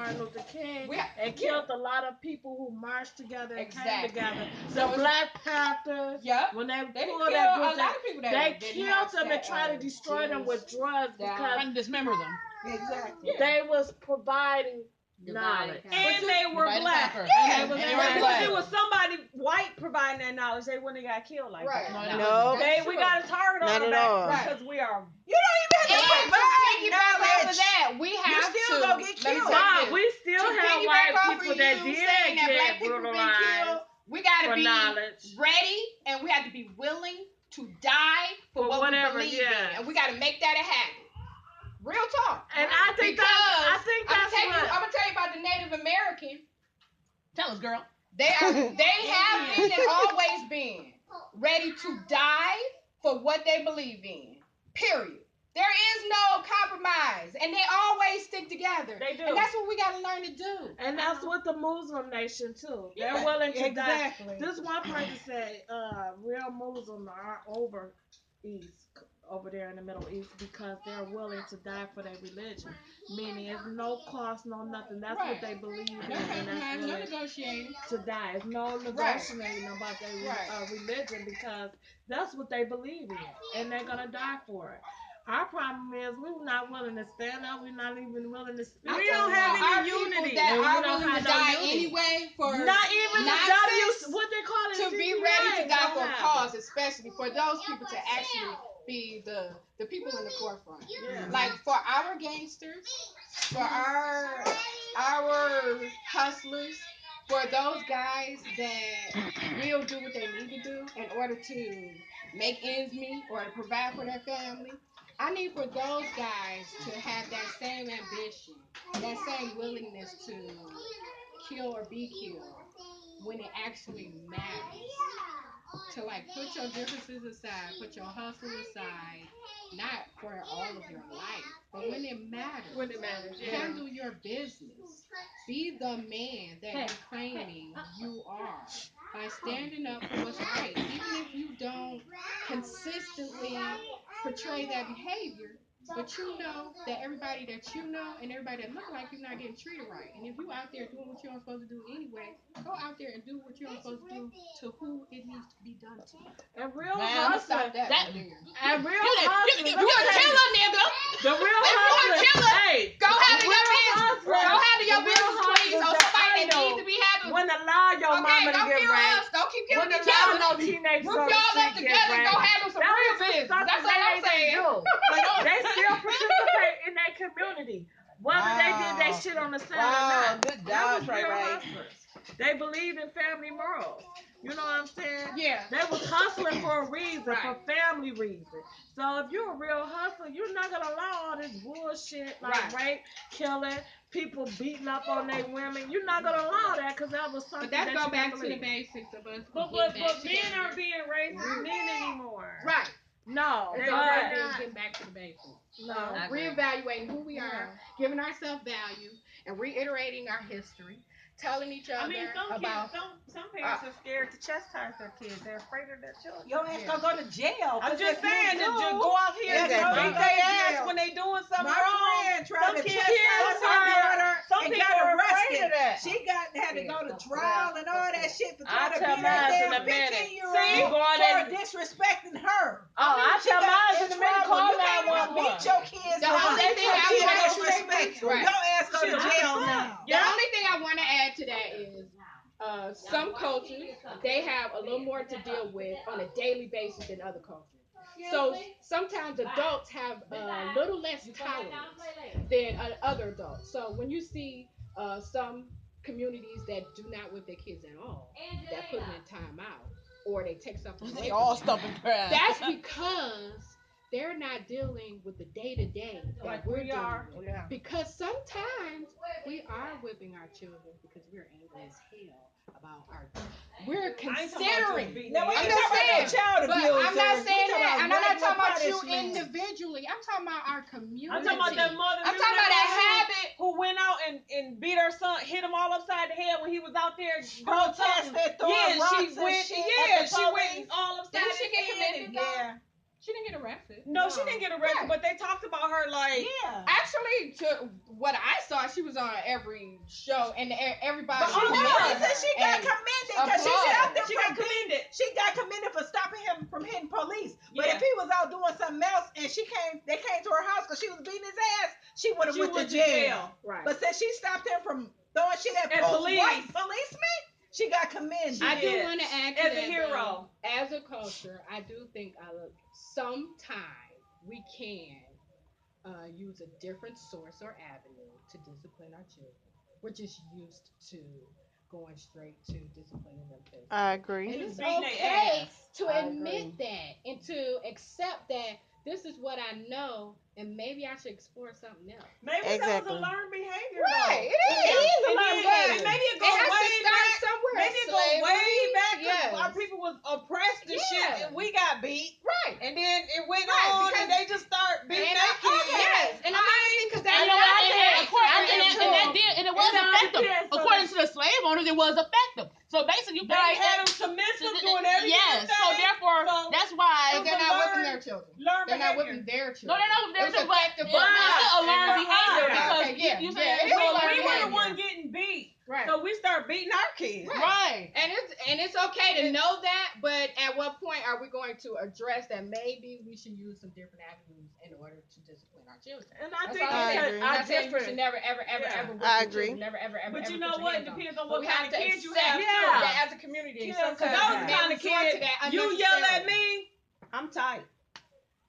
Martin Luther King and killed a lot of people who marched together and came together. So the Black Panthers, when they pulled that group, a lot of people they killed them and tried to destroy them with drugs because and dismember them. Exactly. They was providing knowledge. And they were black. Yeah. And if it was somebody white providing that knowledge, they wouldn't have got killed like that. No. We got a target on our back because we are. You don't even have to provide knowledge. Of that, we have you still gonna get killed. We still have white people that did get brutalized. We gotta be knowledge. ready, and we have to be willing to die for what whatever, we believe in, and we gotta make that a habit. Real talk. And I think that's I'm gonna tell you about the Native American. Tell us, girl. They have been and always been ready to die for what they believe in. Period. There is no compromise, and they always stick together. They do, and that's what we gotta learn to do. And that's what the Muslim nation too. They're willing to die. This one person said, real Muslims are over there in the Middle East because they're willing to die for their religion. Meaning it's no cost, no nothing. That's what they believe in. And that's no negotiating. To die. It's no negotiating about their religion because that's what they believe in. And they're going to die for it. Our problem is we're not willing to stand up. We're not even willing to speak. We don't have any unity. That are willing to die anyway for not even nonsense, what they call it to be ready to die for a cause, especially for those people to actually be the people in the forefront. Yeah. Like for our gangsters, for our hustlers, for those guys that will do what they need to do in order to make ends meet or to provide for their family. I need for those guys to have that same ambition, that same willingness to kill or be killed when it actually matters. To like put your differences aside, put your hustle aside, not for all of your life, but when it matters, handle your business. Be the man that you're claiming you are by standing up for what's right, even if you don't consistently portray that behavior. But you know that everybody that you know and everybody that look like you're not getting treated right. And if you out there doing what you're supposed to do anyway, go out there and do what you're supposed to do to who it needs to be done to. And real hustler. And real hustler. You a killer, nigga. The real hustler. Hey, go handle your business. Go handle your business, please. On somebody that needs to be handled. When allow your mama to get raped. Don't keep killing each other. other. No teenagers. Group y'all up together and go handle some real business. That's all I'm saying. They still participate in their community. Whether they did that shit on the side or not. Good job, right. They believe in family morals. You know what I'm saying? Yeah. They was hustling for a reason, for family reasons. So if you're a real hustler, you're not gonna allow all this bullshit like rape, killing, people beating up on their women. You're not gonna allow that because that was something. But that go back to the basics of us. But men aren't being raised as men anymore. Right. No, it's all about getting back to the basics. No, reevaluating who we are, giving ourselves value, and reiterating our history, telling each other about. Some parents are scared to chastise their kids. They're afraid of their children. Your ass gonna go to jail. I'm just saying that you go out here and beat their ass when they doing something wrong. Some kids got arrested. She had to go to trial and all that shit for trying to beat her damn 15-year-old for disrespecting her. I tell mine in the minute, call 911. Beat your kids. The only thing I want to disrespectful. Your ass go to jail now. The only thing I want to add to that is some cultures, they have a little more to deal with on a daily basis than other cultures. So sometimes adults have a little less tolerance than other adults. So when you see some communities that do not whip their kids at all, that put them in timeout or they take something away. They all stumping crap. That's because they're not dealing with the day-to-day like we are. Because sometimes we are whipping our children because we're angry as hell about we're considering. No, I'm not saying child abuse. I'm not saying that. I'm not talking about you individually. I'm talking about our community. I'm talking about that mother. I'm talking about that habit who went out and beat her son, hit him all upside the head when he was out there protesting. She went all upside the head. She get committed. Yeah. She didn't get arrested. No, she didn't get arrested, but they talked about her like. Yeah. Actually, to what I saw, she was on every show, and everybody. But she got commended because she stopped him. She got commended for stopping him from hitting police. But if he was out doing something else, and they came to her house because she was beating his ass, she would have went to jail. Right. But since she stopped him from throwing shit at white policemen, she got commended. I do want to add to as that, a hero. Though, as a culture, I do think sometime we can use a different source or avenue to discipline our children. We're just used to going straight to disciplining them physically. I agree. And it's okay to admit that and to accept that this is what I know, and maybe I should explore something else. Maybe that was a learned behavior. Right, it is a learned behavior. Maybe it goes way back somewhere. Maybe it goes way back because our people was oppressed and shit, and we got beat. Right. And then it went on, and they just start beating their kids. Yes. And I mean, because that's and it was effective. According to the slave owners, it was effective. So basically, they had them submissive doing everything. Yes. So therefore, that's why they're not whipping their children. They're not whipping their children. No, they're not whipping their children, but it's still a learned behavior because you saying we were the one getting beat. Right. So we start beating our kids. Right. And it's okay to know that, but at what point are we going to address that maybe we should use some different avenues in order to discipline our children? And I think I think we should never ever whip your children. Never ever. But you know what? It depends on what kind of kids you have too. That as a community. Because I was the kind of kid you yell at me, I'm tight.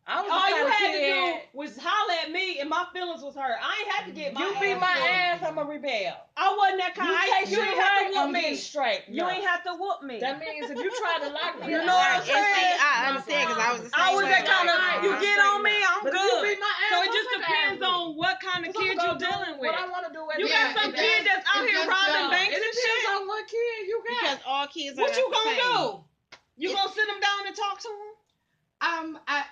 All you had to do was holler at me, and my feelings was hurt. I ain't had to get my ass. You beat my ass, I'm a rebel. I wasn't that kind. You ain't have to whoop me straight. You ain't have to whoop me. That means if you try to like me, you know what I'm saying? I understand because I was the same I was that kind of. You get on me, I'm good. You beat my ass, so it just depends on what kind of kid you're dealing with. What I want to do. You got some kid that's out here robbing banks and shit. It depends on what kid you got. Because all kids are what you gonna same. do? You gonna sit them down and talk to them?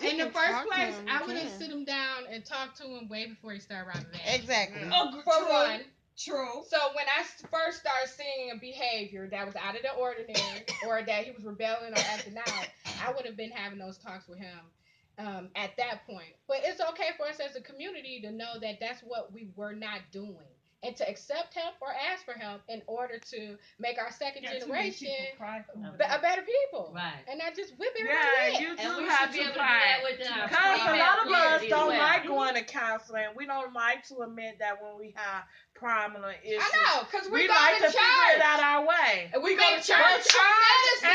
In the first place, I would have sit him down and talk to him way before he started robbing banks. Exactly. For one. True. So when I first started seeing a behavior that was out of the ordinary, or that he was rebelling or acting out, I would have been having those talks with him at that point. But it's okay for us as a community to know that that's what we were not doing. And to accept help or ask for help in order to make our second generation a better people. Right. And not just whip everybody. You do have to try. Because a lot of us don't like going to counseling. We don't like to admit that when we have prominent issues. I know, because we like to figure it out our way. And we go to church. Church is our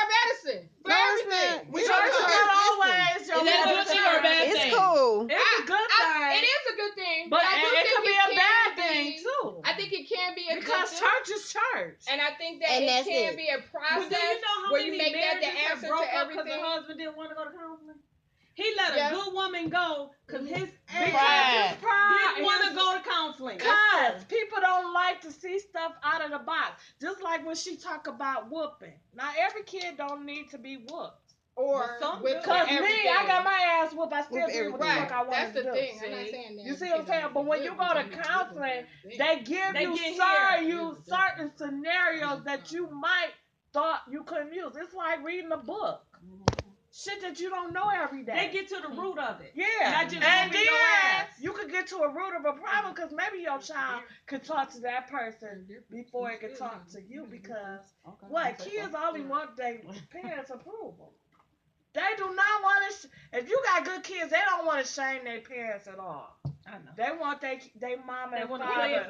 medicine. For everything. Church is not always your medicine. It's cool. It's a good thing. It is a good thing. But it could be a bad thing too. I think it can be a good thing. Because church is church. And I think that it can be a process where you make that the answer to everything. Because the husband didn't want to go to counseling. He let a good woman go because his pride didn't want to go to counseling. Because people don't like to see stuff out of the box. Just like when she talk about whooping. Now every kid don't need to be whooped. Or because me, I got my ass whooped. I still do what the fuck I want to do. That's the thing. I'm not saying that. You see what I'm saying? But when you go to counseling, they give you certain scenarios that you might thought you couldn't use. It's like reading a book. Shit that you don't know every day. They get to the root of it. Yeah. Not just and then you could get to a root of a problem because maybe your child could talk to that person before it could talk to you because kids only want their parents' approval. They do not want to. If you got good kids, they don't want to shame their parents at all. I know. They want their mama and father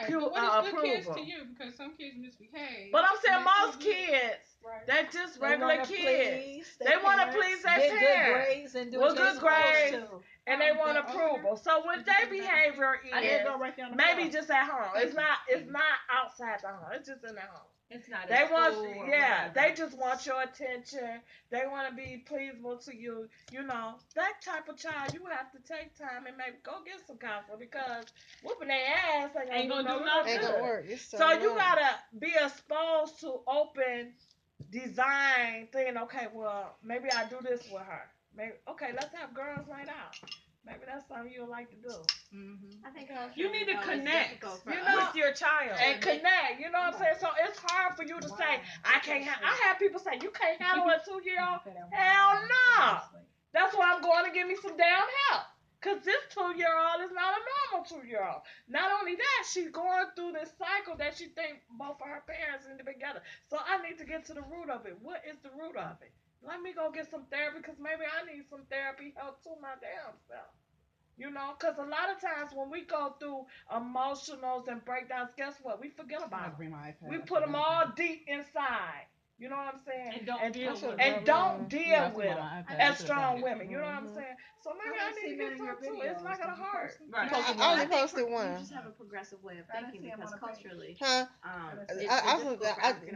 approval. What is good kids to you? Because some kids misbehave. But I'm saying most kids, they're just regular kids. They want to please their parents. Good grades and do good grades, and they want approval. So what their behavior is, maybe just at home. It's not outside the home. It's just in their home. It's not. They they just want your attention. They want to be pleasable to you. You know, that type of child, you have to take time and maybe go get some counseling because whooping their ass ain't gonna do nothing. Ain't gonna work. So you gotta be exposed to open design thing. Okay, well maybe I do this with her. Maybe let's have girls night out. Maybe that's something you would like to do. I think you need to connect with your child and connect. You know what I'm saying? So it's hard for you to say I can't. I have people say you can't handle a 2-year-old. Hell no. That's why I'm going to give me some damn help. Cause this 2-year-old is not a normal 2-year-old. Not only that, she's going through this cycle that she thinks both of her parents need to be together. So I need to get to the root of it. What is the root of it? Let me go get some therapy because maybe I need some therapy help to my damn self. You know, because a lot of times when we go through emotionals and breakdowns, guess what? We forget about them. We put them all deep inside. You know what I'm saying? And don't deal with them as strong women. You know what I'm saying? So maybe I need to get some too. It's not going to hurt. Right. I only posted one. You just have a progressive way of thinking because culturally,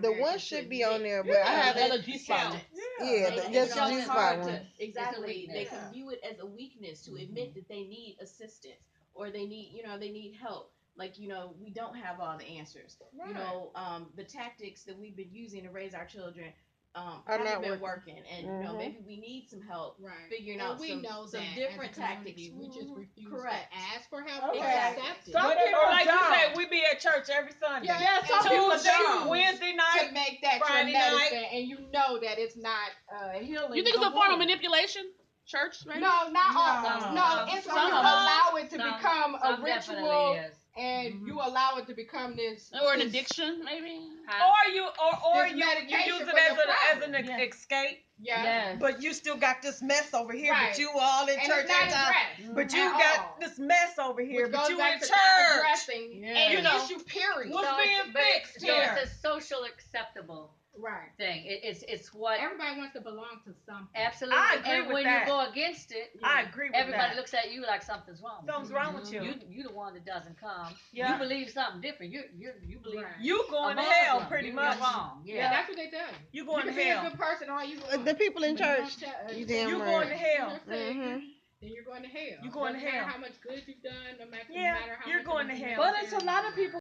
the one should be on there, but I haven't. Just the G-spot one. Exactly. They can view it as a weakness to admit that they need assistance or they need help. Like, we don't have all the answers. Right. The tactics that we've been using to raise our children haven't been working. And, maybe we need some help figuring out some different tactics. We just refuse to ask for help. Exactly. Some people, like you said, we be at church every Sunday. Yeah, some people do. Wednesday night, to make that Friday your medicine, night. and you know that it's not healing. You think it's a form of manipulation? Church, maybe? No, not all. No, it's when you allow it to become a ritual, and you allow it to become this or an addiction, maybe. Or you use it as an escape. Yeah. But you still got this mess over here. But you all in church at time. But you got this mess over here. Which but you back in to church. And issue period. What's being fixed here? So it's a social acceptable thing. It's what everybody wants to belong to something. Absolutely. I agree and with when that. you go against it, I agree with everybody that. looks at you like something's wrong. Something's wrong with you. You the one that doesn't come. Yeah. You believe something different. You believe you going to hell pretty much. You're wrong. Yeah, that's what they tell you. You going to hell. You can be a good person, or you the people in church. You going to hell. Then you're going to hell. You're going to hell. No matter how much good you've done, no matter how you're much going to hell. But it's a lot of people